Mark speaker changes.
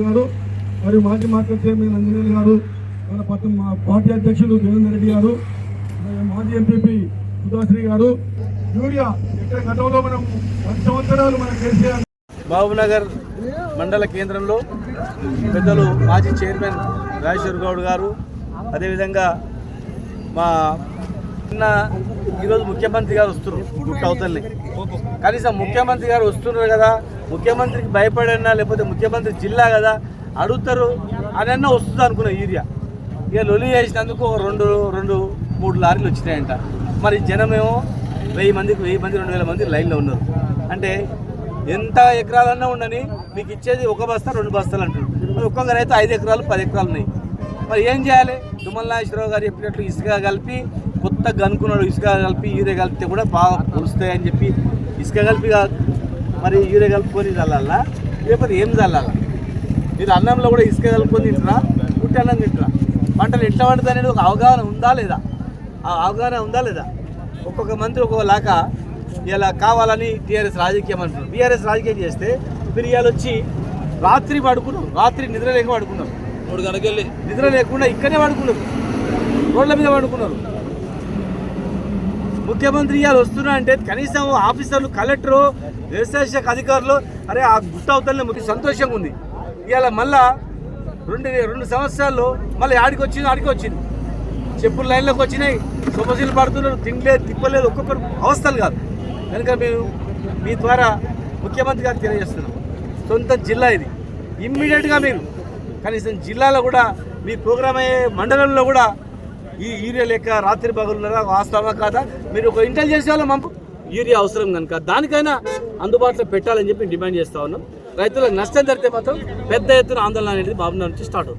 Speaker 1: గారు మరియు మాజీ మార్కెట్ చైర్మన్ అంజనేయులు గారు, మన పార్టీ అధ్యక్షులు దేవేందర్ రెడ్డి గారు, మాజీ ఎంపీపీ సుధాశ్రీ గారు. యూరియా ఇక్కడ గతంలో మనం 10 సంవత్సరాలు మన కేసీఆర్
Speaker 2: మహబూబ్నగర్ మండల కేంద్రంలో పెద్దలు మాజీ చైర్మన్ రాజేశ్వర్ గౌడ్ గారు, అదేవిధంగా మా ఈరోజు ముఖ్యమంత్రి గారు వస్తున్నారు గుట్ట అవతల్ని. కనీసం ముఖ్యమంత్రి గారు వస్తున్నారు కదా, ముఖ్యమంత్రికి భయపడన్నా లేకపోతే ముఖ్యమంత్రి జిల్లా కదా అడుగుతారు అని వస్తుంది అనుకున్న యూరియా. ఇక లొలి చేసినందుకు 2-3 లారీలు వచ్చినాయంట. మరి జనమేమో 1000 మందికి 2000 మంది లైన్లో ఉన్నారు. అంటే ఎంత ఎకరాలన్నా ఉండని మీకు ఇచ్చేది 1 బస్తా 2 బస్తాలు అంటారు. మరి ఒక్కొక్కరైతే 5 ఎకరాలు 10 ఎకరాలు ఉన్నాయి. మరి ఏం చేయాలి? తుమ్మల నాగేశ్వరరావు గారు చెప్పినట్లు ఇసుక కలిపి కొత్తగా అనుకున్నాడు, ఇసుక కలిపి యూరియా కలిపితే కూడా బాగా పొలుస్తాయని చెప్పి ఇసుక కలిపి మరి యూరియా కలుపుకొని చల్లాలా లేకపోతే ఏం చల్లాలా? మీరు అన్నంలో కూడా ఇసుక కలుపుకొని తింటారా, పుట్టి అన్నం తింటారా? పంటలు ఎట్లా పండుతుంది అనేది ఒక అవగాహన ఉందా లేదా? ఆ అవగాహన ఉందా లేదా? ఒక్కొక్క మంత్రి ఒక్కొక్కలాగా ఇలా కావాలని టీఆర్ఎస్ రాజకీయం అంటున్నారు. టీఆర్ఎస్ రాజకీయం చేస్తే మీరు ఇవాళ వచ్చి రాత్రి పడుకున్నారు, రాత్రి నిద్ర లేక పడుకున్నారు, 3 గంటలకు వెళ్ళి నిద్ర లేకుండా ఇక్కడనే పడుకున్నారు, రోడ్ల మీద పడుకున్నారు. ముఖ్యమంత్రి ఇవాళ వస్తున్నా అంటే కనీసం ఆఫీసర్లు, కలెక్టరు, వ్యవసాయ శాఖ అధికారులు అరే ఆ గుట్ట అవతలనే ముఖ్య సంతోషంగా ఉంది. ఇవాళ మళ్ళా 2 సంవత్సరాల్లో మళ్ళీ ఆడికి వచ్చింది చెప్పులు లైన్లోకి వచ్చినాయి, సొమసీలు పడుతున్నారు, తినలేదు తిప్పలేదు, ఒక్కొక్కరు అవస్థలు కాదు. కనుక మేము మీ ద్వారా ముఖ్యమంత్రి గారికి తెలియజేస్తున్నాం, సొంత జిల్లా ఇది, ఇమ్మీడియట్గా మీరు కనీసం జిల్లాలో కూడా మీ ప్రోగ్రామ్ అయ్యే మండలంలో కూడా ఈ యూరియా లెక్క రాత్రి పగలున్నారా వాస్తవా కాదా మీరు ఒక ఇంటెలిజెన్స్ వాళ్ళ పంపు యూరియా అవసరం కనుక దానికైనా అందుబాటులో పెట్టాలని చెప్పి డిమాండ్ చేస్తూ ఉన్నాం. రైతులకు నష్టం జరిగితే మాత్రం పెద్ద ఎత్తున ఆందోళన అనేది మహబూబ్నగర్ నుంచి స్టార్ట్ అవుతుంది.